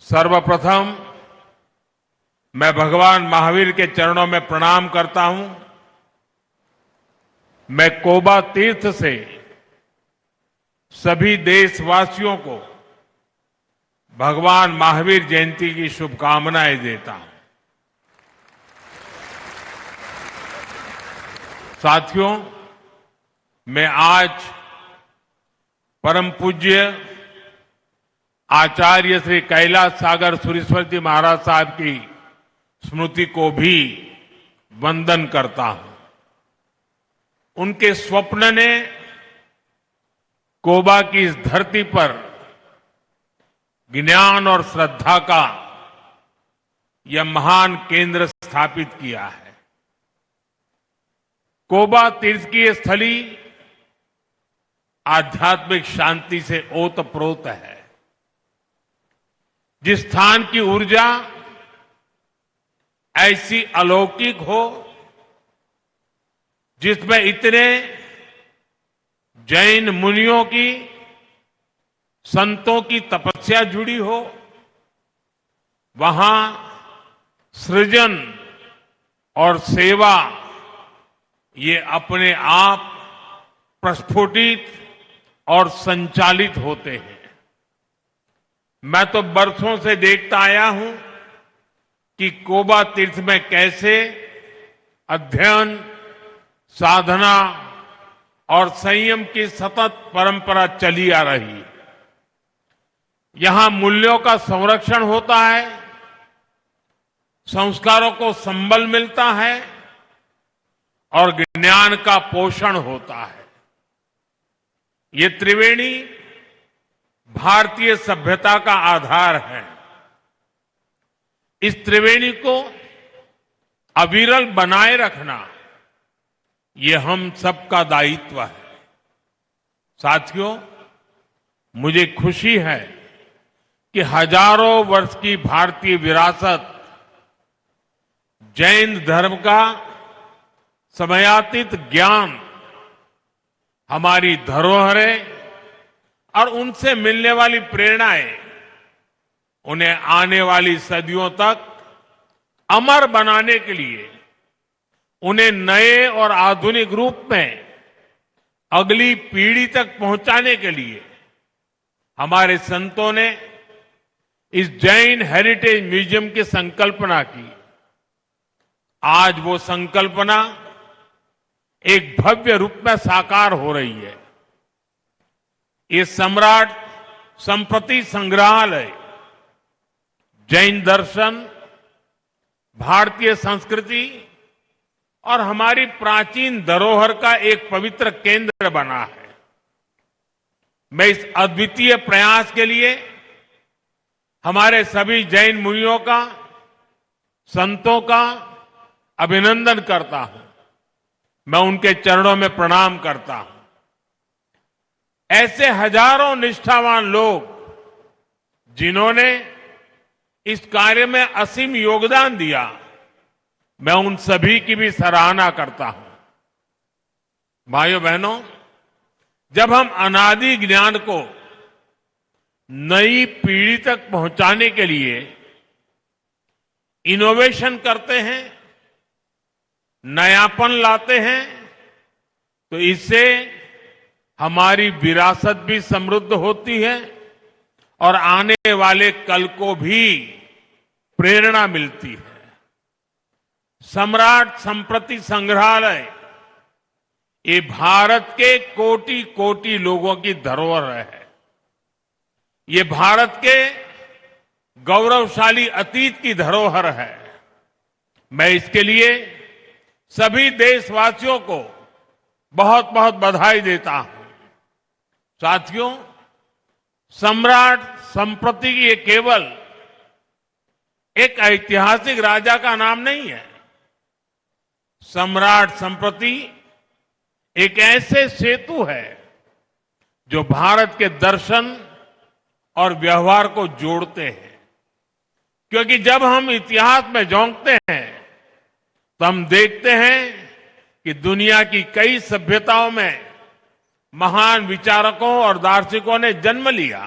सर्वप्रथम मैं भगवान महावीर के चरणों में प्रणाम करता हूं। मैं कोबा तीर्थ से सभी देशवासियों को भगवान महावीर जयंती की शुभकामनाएं देता हूं। साथियों, मैं आज परम पूज्य आचार्य श्री कैलाश सागर सुरेश्वर जी महाराज साहब की स्मृति को भी वंदन करता हूं। उनके स्वप्न ने कोबा की इस धरती पर ज्ञान और श्रद्धा का यह महान केंद्र स्थापित किया है। कोबा तीर्थ की यह स्थली आध्यात्मिक शांति से ओतप्रोत है। जिस स्थान की ऊर्जा ऐसी अलौकिक हो, जिसमें इतने जैन मुनियों की, संतों की तपस्या जुड़ी हो, वहां सृजन और सेवा ये अपने आप प्रस्फुटित और संचालित होते हैं। मैं तो बरसों से देखता आया हूं कि कोबा तीर्थ में कैसे अध्ययन, साधना और संयम की सतत परंपरा चली आ रही है। यहां मूल्यों का संरक्षण होता है, संस्कारों को संबल मिलता है और ज्ञान का पोषण होता है। ये त्रिवेणी भारतीय सभ्यता का आधार है। इस त्रिवेणी को अविरल बनाए रखना ये हम सबका दायित्व है। साथियों, मुझे खुशी है कि हजारों वर्ष की भारतीय विरासत, जैन धर्म का समयातीत ज्ञान, हमारी धरोहरें और उनसे मिलने वाली प्रेरणाएं उन्हें आने वाली सदियों तक अमर बनाने के लिए, उन्हें नए और आधुनिक रूप में अगली पीढ़ी तक पहुंचाने के लिए हमारे संतों ने इस जैन हेरिटेज म्यूजियम की संकल्पना की। आज वो संकल्पना एक भव्य रूप में साकार हो रही है। ये सम्राट संप्रति संग्रहालय जैन दर्शन, भारतीय संस्कृति और हमारी प्राचीन धरोहर का एक पवित्र केंद्र बना है। मैं इस अद्वितीय प्रयास के लिए हमारे सभी जैन मुनियों का, संतों का अभिनंदन करता हूं। मैं उनके चरणों में प्रणाम करता हूं। ऐसे हजारों निष्ठावान लोग जिन्होंने इस कार्य में असीम योगदान दिया, मैं उन सभी की भी सराहना करता हूं। भाइयों बहनों, जब हम अनादि ज्ञान को नई पीढ़ी तक पहुंचाने के लिए इनोवेशन करते हैं, नयापन लाते हैं, तो इससे हमारी विरासत भी समृद्ध होती है और आने वाले कल को भी प्रेरणा मिलती है। सम्राट संप्रति संग्रहालय ये भारत के कोटि कोटि लोगों की धरोहर है। ये भारत के गौरवशाली अतीत की धरोहर है। मैं इसके लिए सभी देशवासियों को बहुत बहुत बधाई देता हूं। साथियों, सम्राट संप्रति ये केवल एक ऐतिहासिक राजा का नाम नहीं है। सम्राट संप्रति एक ऐसे सेतु है जो भारत के दर्शन और व्यवहार को जोड़ते हैं। क्योंकि जब हम इतिहास में झोंकते हैं तो हम देखते हैं कि दुनिया की कई सभ्यताओं में महान विचारकों और दार्शनिकों ने जन्म लिया।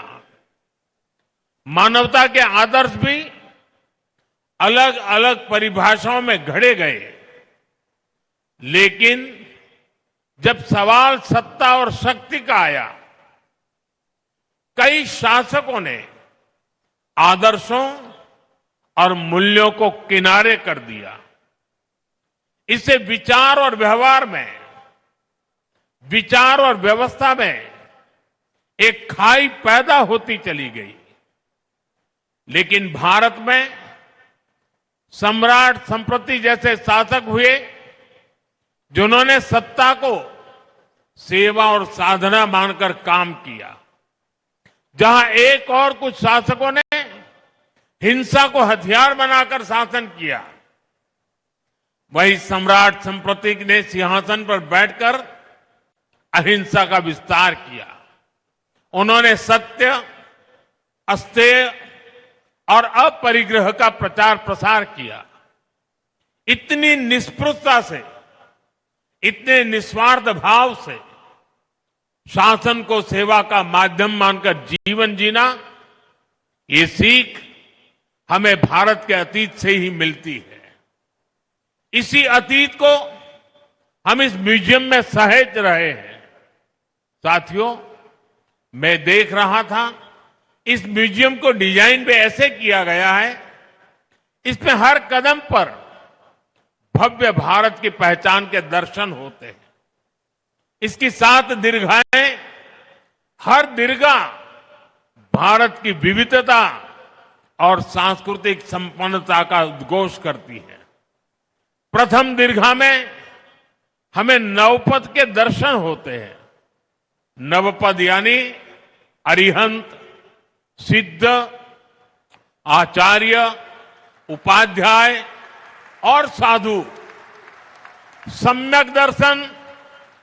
मानवता के आदर्श भी अलग अलग परिभाषाओं में घड़े गए, लेकिन जब सवाल सत्ता और शक्ति का आया, कई शासकों ने आदर्शों और मूल्यों को किनारे कर दिया। इससे विचार और व्यवस्था में एक खाई पैदा होती चली गई। लेकिन भारत में सम्राट संप्रति जैसे शासक हुए, जिन्होंने सत्ता को सेवा और साधना मानकर काम किया। जहां एक और कुछ शासकों ने हिंसा को हथियार बनाकर शासन किया, वही सम्राट संप्रति ने सिंहासन पर बैठकर अहिंसा का विस्तार किया। उन्होंने सत्य, अस्तेय और अपरिग्रह का प्रचार प्रसार किया। इतनी निष्पृहता से, इतने निस्वार्थ भाव से शासन को सेवा का माध्यम मानकर जीवन जीना, ये सीख हमें भारत के अतीत से ही मिलती है। इसी अतीत को हम इस म्यूजियम में सहेज रहे हैं। साथियों, मैं देख रहा था, इस म्यूजियम को डिजाइन भी ऐसे किया गया है, इसमें हर कदम पर भव्य भारत की पहचान के दर्शन होते हैं। इसकी 7 दीर्घाएं, हर दीर्घा भारत की विविधता और सांस्कृतिक संपन्नता का उद्घोष करती है। प्रथम दीर्घा में हमें नवपद के दर्शन होते हैं। नवपद यानी अरिहंत, सिद्ध, आचार्य, उपाध्याय और साधु। सम्यक दर्शन,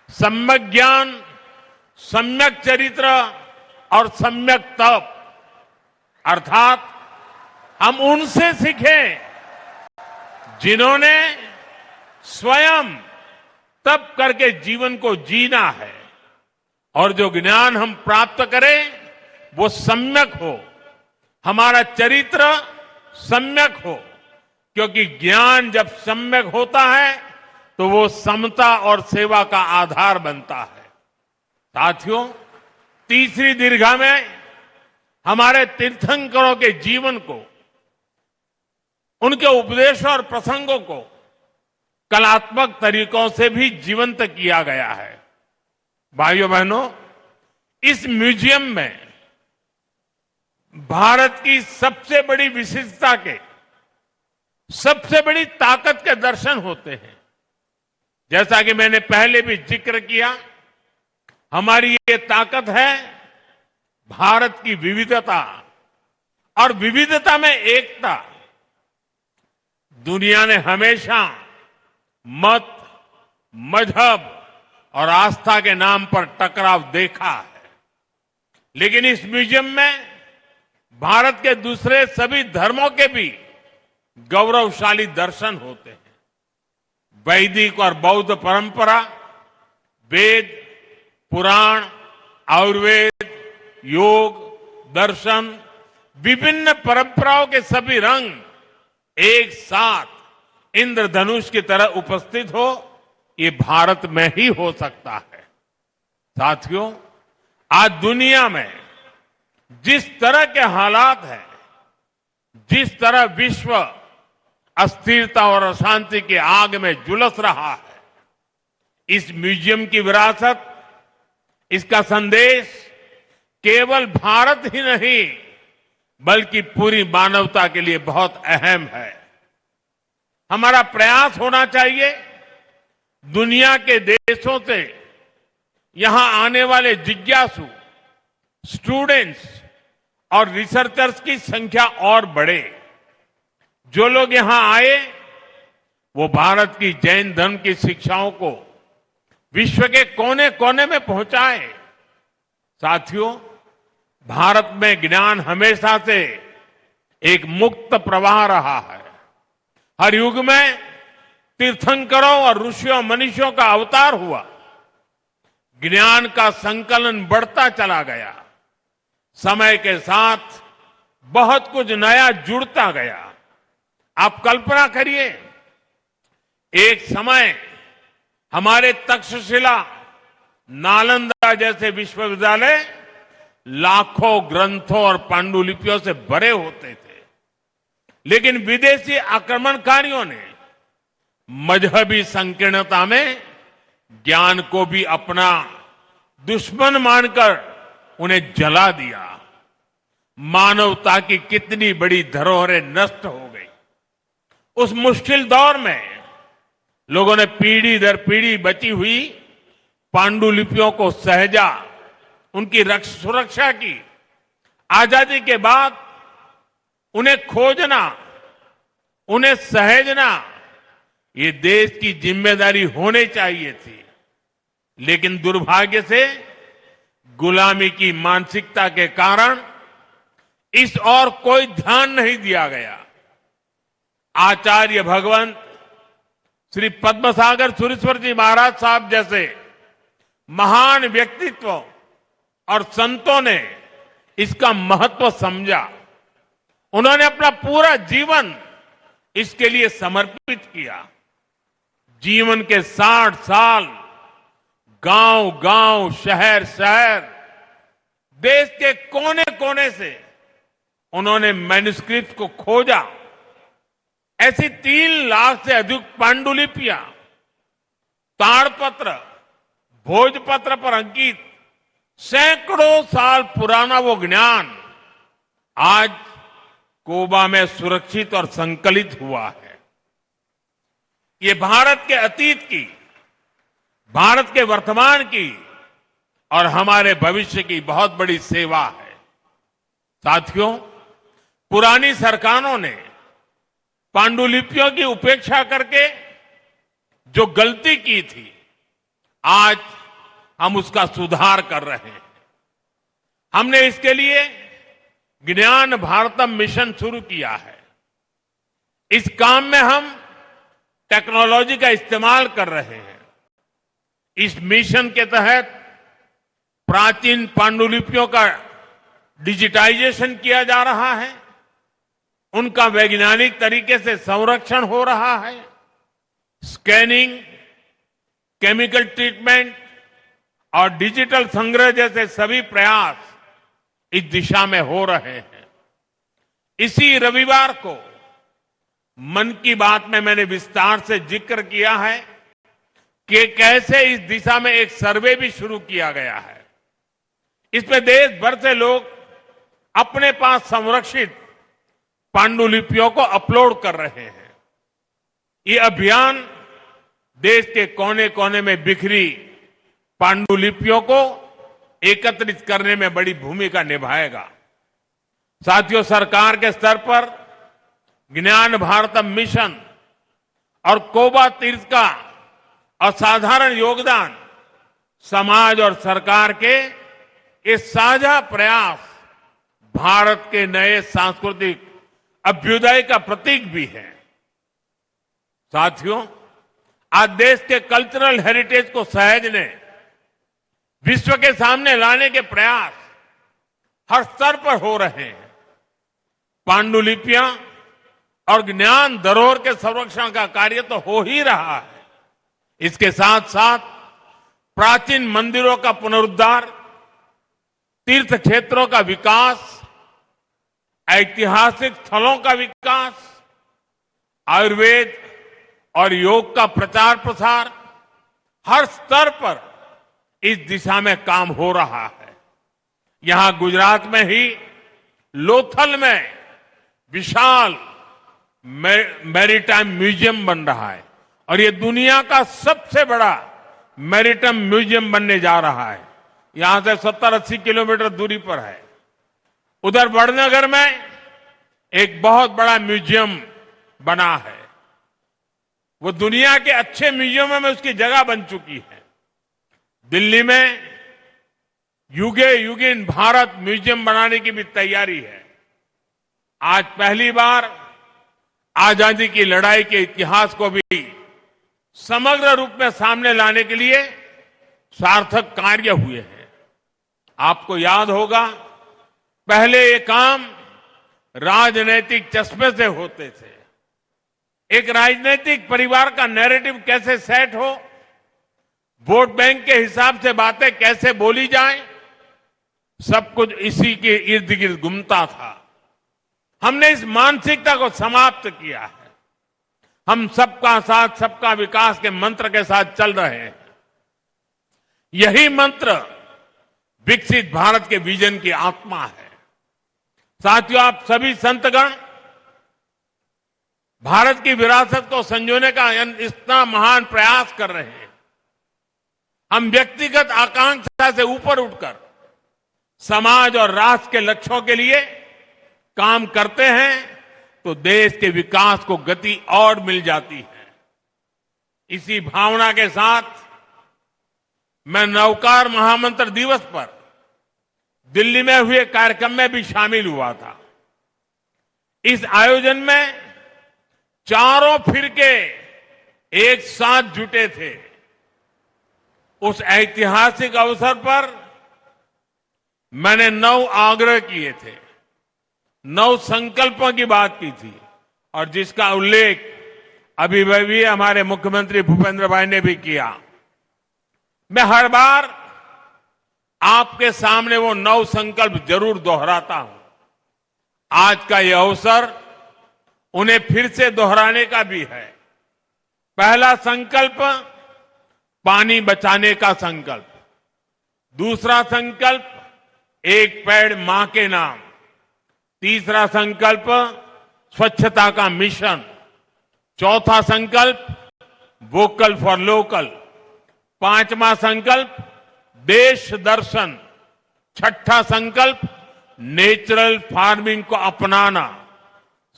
सम्यक ज्ञान, सम्यक चरित्र और सम्यक तप, अर्थात हम उनसे सीखें जिन्होंने स्वयं तप करके जीवन को जीना है, और जो ज्ञान हम प्राप्त करें वो सम्यक हो, हमारा चरित्र सम्यक हो, क्योंकि ज्ञान जब सम्यक होता है तो वो समता और सेवा का आधार बनता है। साथियों, तीसरी दीर्घा में हमारे तीर्थंकरों के जीवन को, उनके उपदेशों और प्रसंगों को कलात्मक तरीकों से भी जीवंत किया गया है। भाइयों बहनों, इस म्यूजियम में भारत की सबसे बड़ी विशिष्टता के, सबसे बड़ी ताकत के दर्शन होते हैं। जैसा कि मैंने पहले भी जिक्र किया, हमारी ये ताकत है भारत की विविधता, और विविधता में एकता। दुनिया ने हमेशा मत, मजहब और आस्था के नाम पर टकराव देखा है, लेकिन इस म्यूजियम में भारत के दूसरे सभी धर्मों के भी गौरवशाली दर्शन होते हैं। वैदिक और बौद्ध परंपरा, वेद, पुराण, आयुर्वेद, योग, दर्शन, विभिन्न परंपराओं के सभी रंग एक साथ इंद्रधनुष की तरह उपस्थित हो, ये भारत में ही हो सकता है। साथियों, आज दुनिया में जिस तरह के हालात हैं, जिस तरह विश्व अस्थिरता और अशांति की आग में झुलस रहा है, इस म्यूजियम की विरासत, इसका संदेश केवल भारत ही नहीं बल्कि पूरी मानवता के लिए बहुत अहम है। हमारा प्रयास होना चाहिए दुनिया के देशों से यहां आने वाले जिज्ञासु, स्टूडेंट्स और रिसर्चर्स की संख्या और बढ़े। जो लोग यहां आए वो भारत की जैन धर्म की शिक्षाओं को विश्व के कोने कोने में पहुंचाए। साथियों, भारत में ज्ञान हमेशा से एक मुक्त प्रवाह रहा है। हर युग में तीर्थंकरों और ऋषियों मनीषियों का अवतार हुआ, ज्ञान का संकलन बढ़ता चला गया। समय के साथ बहुत कुछ नया जुड़ता गया। आप कल्पना करिए, एक समय हमारे तक्षशिला, नालंदा जैसे विश्वविद्यालय लाखों ग्रंथों और पांडुलिपियों से भरे होते थे, लेकिन विदेशी आक्रमणकारियों ने मजहबी संकीर्णता में ज्ञान को भी अपना दुश्मन मानकर उन्हें जला दिया। मानवता की कितनी बड़ी धरोहरें नष्ट हो गई। उस मुश्किल दौर में लोगों ने पीढ़ी दर पीढ़ी बची हुई पांडुलिपियों को सहेजा, उनकी सुरक्षा की। आजादी के बाद उन्हें खोजना, उन्हें सहेजना, ये देश की जिम्मेदारी होनी चाहिए थी। लेकिन दुर्भाग्य से गुलामी की मानसिकता के कारण इस और कोई ध्यान नहीं दिया गया। आचार्य भगवंत श्री पद्मसागर सुरेश्वर जी महाराज साहब जैसे महान व्यक्तित्व और संतों ने इसका महत्व समझा। उन्होंने अपना पूरा जीवन इसके लिए समर्पित किया। जीवन के 60 साल गांव गांव, शहर शहर, देश के कोने कोने से उन्होंने मैन्युस्क्रिप्ट को खोजा। ऐसी 3 लाख से अधिक पांडुलिपियां, ताड़पत्र, भोजपत्र पर अंकित सैकड़ों साल पुराना वो ज्ञान आज कोबा में सुरक्षित और संकलित हुआ है। ये भारत के अतीत की, भारत के वर्तमान की और हमारे भविष्य की बहुत बड़ी सेवा है। साथियों, पुरानी सरकारों ने पांडुलिपियों की उपेक्षा करके जो गलती की थी, आज हम उसका सुधार कर रहे हैं। हमने इसके लिए ज्ञान भारतम मिशन शुरू किया है। इस काम में हम टेक्नोलॉजी का इस्तेमाल कर रहे हैं। इस मिशन के तहत प्राचीन पांडुलिपियों का डिजिटाइजेशन किया जा रहा है, उनका वैज्ञानिक तरीके से संरक्षण हो रहा है। स्कैनिंग, केमिकल ट्रीटमेंट और डिजिटल संग्रह जैसे सभी प्रयास इस दिशा में हो रहे हैं। इसी रविवार को मन की बात में मैंने विस्तार से जिक्र किया है कि कैसे इस दिशा में एक सर्वे भी शुरू किया गया है। इसमें देश भर से लोग अपने पास संरक्षित पांडुलिपियों को अपलोड कर रहे हैं। ये अभियान देश के कोने कोने में बिखरी पांडुलिपियों को एकत्रित करने में बड़ी भूमिका निभाएगा। साथियों, सरकार के स्तर पर ज्ञान भारतम मिशन और कोबा तीर्थ का असाधारण योगदान, समाज और सरकार के ये साझा प्रयास भारत के नए सांस्कृतिक अभ्युदय का प्रतीक भी है। साथियों, आज देश के कल्चरल हेरिटेज को सहेजने, विश्व के सामने लाने के प्रयास हर स्तर पर हो रहे हैं। पांडुलिपियां और ज्ञान धरोहर के संरक्षण का कार्य तो हो ही रहा है। इसके साथ साथ प्राचीन मंदिरों का पुनरुद्धार, तीर्थ क्षेत्रों का विकास, ऐतिहासिक स्थलों का विकास, आयुर्वेद और योग का प्रचार प्रसार, हर स्तर पर इस दिशा में काम हो रहा है। यहां गुजरात में ही लोथल में विशाल मैरीटाइम म्यूजियम बन रहा है और ये दुनिया का सबसे बड़ा मैरीटाइम म्यूजियम बनने जा रहा है। यहां से 70-80 किलोमीटर दूरी पर है। उधर वडनगर में एक बहुत बड़ा म्यूजियम बना है। वो दुनिया के अच्छे म्यूजियमों में उसकी जगह बन चुकी है। दिल्ली में युगे युगिन भारत म्यूजियम बनाने की भी तैयारी है। आज पहली बार आजादी की लड़ाई के इतिहास को भी समग्र रूप में सामने लाने के लिए सार्थक कार्य हुए हैं। आपको याद होगा, पहले ये काम राजनीतिक चश्मे से होते थे। एक राजनीतिक परिवार का नैरेटिव कैसे सेट हो, वोट बैंक के हिसाब से बातें कैसे बोली जाएं, सब कुछ इसी के इर्द गिर्द घूमता था। हमने इस मानसिकता को समाप्त किया है। हम सबका साथ सबका विकास के मंत्र के साथ चल रहे हैं। यही मंत्र विकसित भारत के विजन की आत्मा है। साथियों, आप सभी संतगण भारत की विरासत को संजोने का इतना महान प्रयास कर रहे हैं। हम व्यक्तिगत आकांक्षा से ऊपर उठकर समाज और राष्ट्र के लक्ष्यों के लिए काम करते हैं तो देश के विकास को गति और मिल जाती है। इसी भावना के साथ मैं नवकार महामंत्र दिवस पर दिल्ली में हुए कार्यक्रम में भी शामिल हुआ था। इस आयोजन में चारों फिरके एक साथ जुटे थे। उस ऐतिहासिक अवसर पर मैंने 9 आग्रह किए थे, 9 संकल्पों की बात की थी और जिसका उल्लेख अभी हमारे मुख्यमंत्री भूपेंद्र भाई ने भी किया। मैं हर बार आपके सामने वो 9 संकल्प जरूर दोहराता हूं। आज का यह अवसर उन्हें फिर से दोहराने का भी है। पहला संकल्प पानी बचाने का संकल्प, दूसरा संकल्प एक पेड़ मां के नाम, तीसरा संकल्प स्वच्छता का मिशन, चौथा संकल्प वोकल फॉर लोकल, पांचवा संकल्प देश दर्शन, छठा संकल्प नेचुरल फार्मिंग को अपनाना,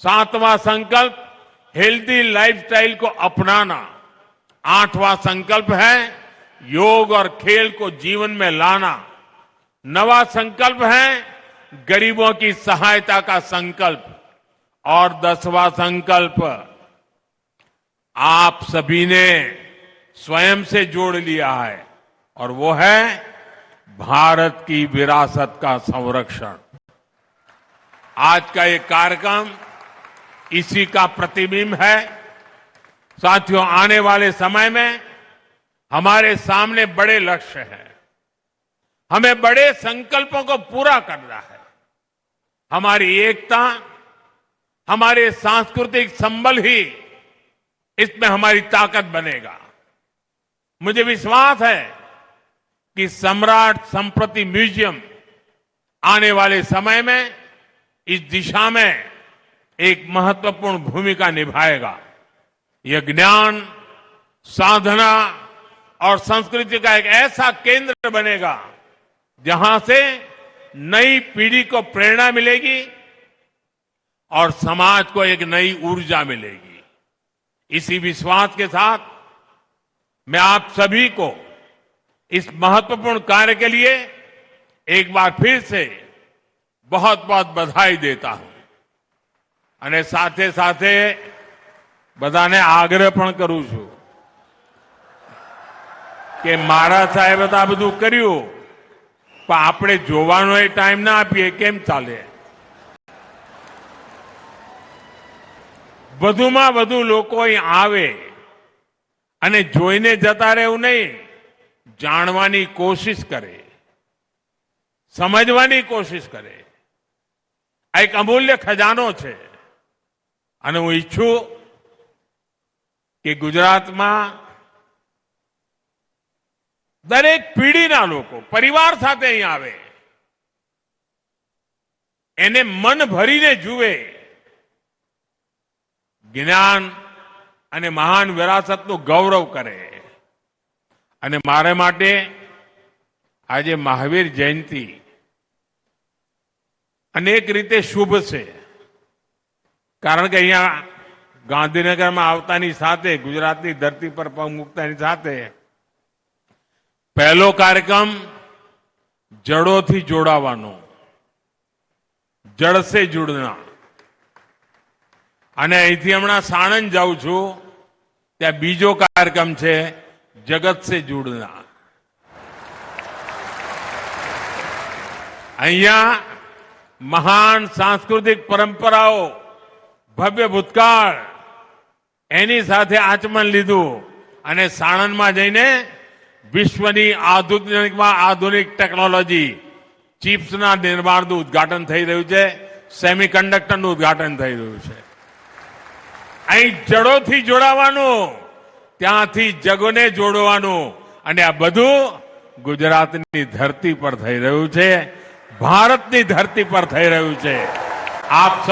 सातवां संकल्प हेल्दी लाइफस्टाइल को अपनाना, आठवां संकल्प है योग और खेल को जीवन में लाना, नवा संकल्प है गरीबों की सहायता का संकल्प और 10वां संकल्प आप सभी ने स्वयं से जोड़ लिया है और वो है भारत की विरासत का संरक्षण। आज का ये कार्यक्रम इसी का प्रतिबिंब है। साथियों, आने वाले समय में हमारे सामने बड़े लक्ष्य हैं। हमें बड़े संकल्पों को पूरा करना है। हमारी एकता, हमारे सांस्कृतिक संबल ही इसमें हमारी ताकत बनेगा। मुझे विश्वास है कि सम्राट संस्कृति म्यूजियम आने वाले समय में इस दिशा में एक महत्वपूर्ण भूमिका निभाएगा। यह ज्ञान, साधना और संस्कृति का एक ऐसा केंद्र बनेगा जहां से नई पीढ़ी को प्रेरणा मिलेगी और समाज को एक नई ऊर्जा मिलेगी। इसी विश्वास के साथ मैं आप सभी को इस महत्वपूर्ण कार्य के लिए एक बार फिर से बहुत बहुत बधाई देता हूं અને સાથે સાથે બધાને આગ્રહ પણ કરું છું કે મારા સાહેબે તો આ બધું કર્યું પણ આપણે જોવાનો એ ટાઈમ ના આપીએ કેમ ચાલે? વધુમાં વધુ લોકો અહીં આવે અને જોઈને જતા રહેવું નહીં, જાણવાની કોશિશ કરે, સમજવાની કોશિશ કરે। આ એક અમૂલ્ય ખજાનો છે અને હું ઈચ્છું કે ગુજરાતમાં દરેક પીઢીના લોકો પરિવાર સાથે અહીં આવે, એને મન ભરીને જુએ, જ્ઞાન અને મહાન વિરાસતનું ગૌરવ કરે। અને મારે માટે આજે મહાવીર જયંતિ અનેક રીતે શુભ છે। કારણ કે અહીંયા ગાંધીનગરમાં આવતાની સાથે, ગુજરાતની ધરતી પર પગ મૂકતાની સાથે પહેલો કાર્યક્રમ જડોથી જોડાવાનો, જડ સે जुड़ना। અને અહીંથી હમણાં સાણંદ જાઉં છું, ત્યાં બીજો કાર્યક્રમ છે જગત से जुड़ना। અહીંયા મહાન સાંસ્કૃતિક પરંપરાઓ, ભવ્ય ભૂતકાળ એની સાથે આચમન લીધું અને સાણંદમાં જઈને વિશ્વની આધુનિકમાં આધુનિક ટેકનોલોજી ચિપ્સના નિર્માણનું ઉદઘાટન થઈ રહ્યું છે, સેમિકન્ડક્ટરનું ઉદઘાટન થઈ રહ્યું છે. અહીં જડોથી જોડાવાનું, ત્યાંથી જગોને જોડવાનું અને આ બધું ગુજરાતની ધરતી પર થઈ રહ્યું છે, ભારતની ધરતી પર થઈ રહ્યું છે. આપ